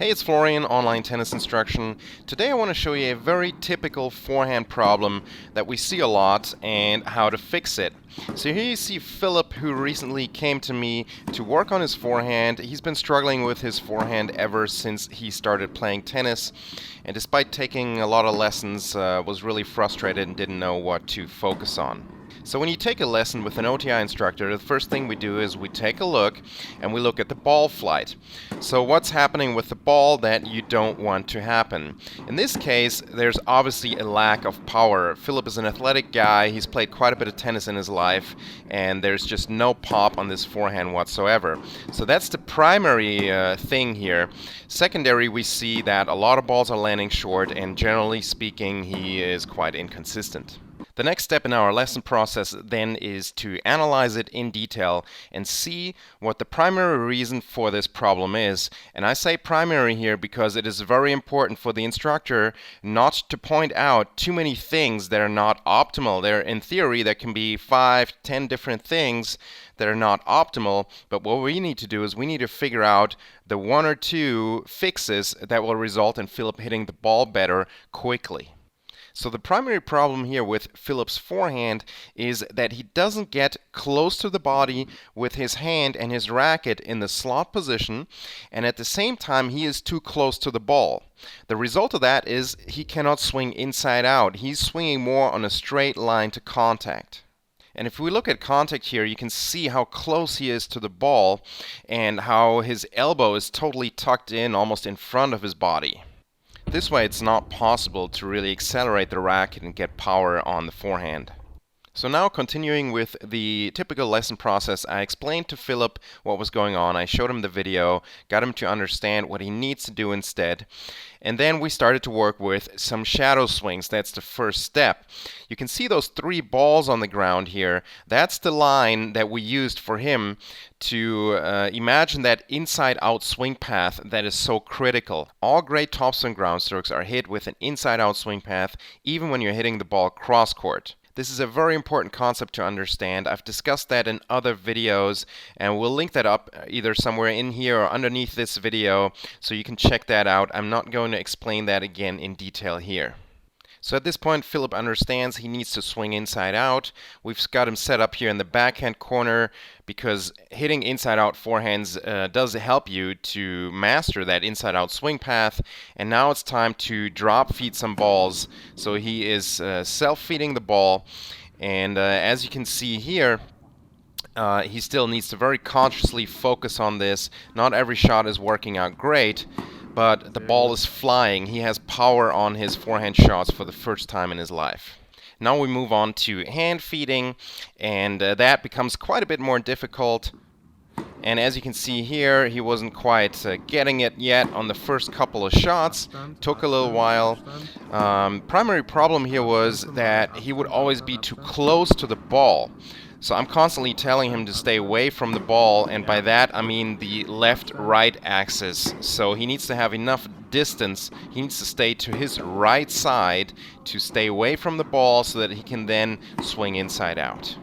Hey, it's Florian, Online Tennis Instruction. Today I want to show you a very typical forehand problem that we see a lot and how to fix it. So here you see Philip, who recently came to me to work on his forehand. He's been struggling with his forehand ever since he started playing tennis, and despite taking a lot of lessons, was really frustrated and didn't know what to focus on. So when you take a lesson with an OTI instructor, the first thing we do is we take a look and we look at the ball flight. So what's happening with the ball that you don't want to happen? In this case, there's obviously a lack of power. Philip is an athletic guy, he's played quite a bit of tennis in his life, and there's just no pop on this forehand whatsoever. So that's the primary thing here. Secondary, we see that a lot of balls are landing short, and generally speaking, he is quite inconsistent. The next step in our lesson process then is to analyze it in detail and see what the primary reason for this problem is. And I say primary here because it is very important for the instructor not to point out too many things that are not optimal. In theory, there can be 5, 10 different things that are not optimal, but what we need to do is we need to figure out the 1 or 2 fixes that will result in Philip hitting the ball better quickly. So the primary problem here with Philip's forehand is that he doesn't get close to the body with his hand and his racket in the slot position, and at the same time he is too close to the ball. The result of that is he cannot swing inside out. He's swinging more on a straight line to contact. And if we look at contact here, you can see how close he is to the ball and how his elbow is totally tucked in almost in front of his body. This way it's not possible to really accelerate the racket and get power on the forehand. So now continuing with the typical lesson process, I explained to Philip what was going on. I showed him the video, got him to understand what he needs to do instead. And then we started to work with some shadow swings. That's the first step. You can see those 3 balls on the ground here. That's the line that we used for him to imagine that inside-out swing path that is so critical. All great topspin ground strokes are hit with an inside-out swing path, even when you're hitting the ball cross-court. This is a very important concept to understand. I've discussed that in other videos, and we'll link that up either somewhere in here or underneath this video, so you can check that out. I'm not going to explain that again in detail here. So at this point, Philip understands he needs to swing inside out. We've got him set up here in the backhand corner because hitting inside out forehands does help you to master that inside out swing path. And now it's time to drop feed some balls. So he is self-feeding the ball. And as you can see here, he still needs to very consciously focus on this. Not every shot is working out great, but the ball is flying. He has power on his forehand shots for the first time in his life. Now we move on to hand feeding, and that becomes quite a bit more difficult. And as you can see here, he wasn't quite getting it yet on the first couple of shots. Took a little while. Primary problem here was that he would always be too close to the ball. So I'm constantly telling him to stay away from the ball, and by that I mean the left-right axis. So he needs to have enough distance. He needs to stay to his right side to stay away from the ball so that he can then swing inside out.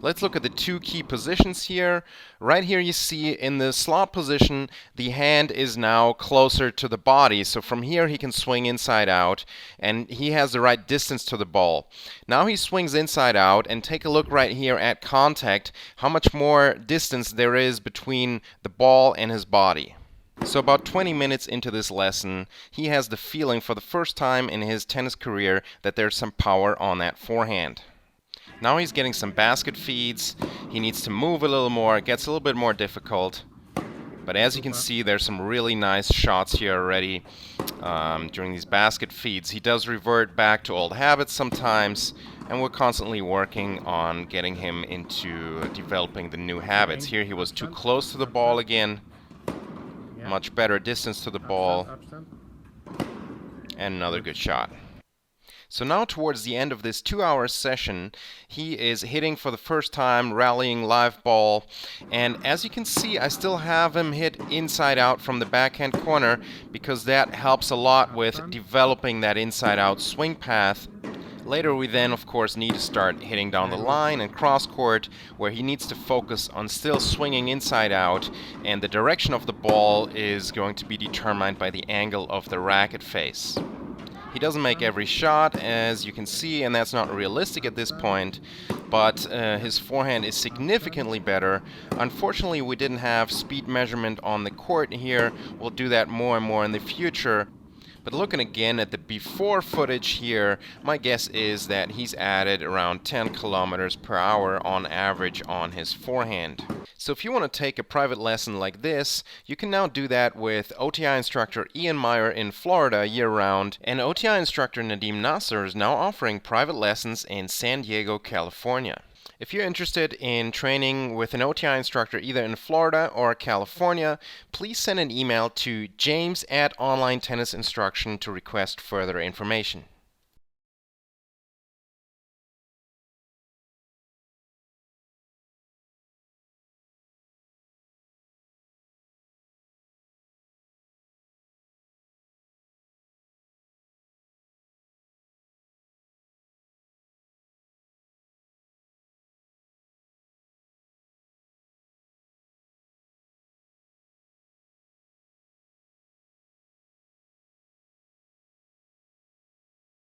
Let's look at the 2 key positions here. Right here you see in the slot position, the hand is now closer to the body. So from here he can swing inside out, and he has the right distance to the ball. Now he swings inside out, and take a look right here at contact, how much more distance there is between the ball and his body. So about 20 minutes into this lesson, he has the feeling for the first time in his tennis career that there's some power on that forehand. Now he's getting some basket feeds. He needs to move a little more. It gets a little bit more difficult. But as you can see, there's some really nice shots here already during these basket feeds. He does revert back to old habits sometimes, and we're constantly working on getting him into developing the new habits. Here he was too close to the ball again. Much better distance to the ball. And another good shot. So now towards the end of this 2-hour session, he is hitting for the first time, rallying live ball. And as you can see, I still have him hit inside out from the backhand corner because that helps a lot with developing that inside out swing path. Later we then of course need to start hitting down the line and cross court, where he needs to focus on still swinging inside out, and the direction of the ball is going to be determined by the angle of the racket face. He doesn't make every shot, as you can see, and that's not realistic at this point, but his forehand is significantly better. Unfortunately, we didn't have speed measurement on the court here. We'll do that more and more in the future. But looking again at the before footage here, my guess is that he's added around 10 kilometers per hour on average on his forehand. So if you want to take a private lesson like this, you can now do that with OTI instructor Ian Meyer in Florida year-round, and OTI instructor Nadim Nasser is now offering private lessons in San Diego, California. If you're interested in training with an OTI instructor either in Florida or California, please send an email to james@onlinetennisinstruction to request further information.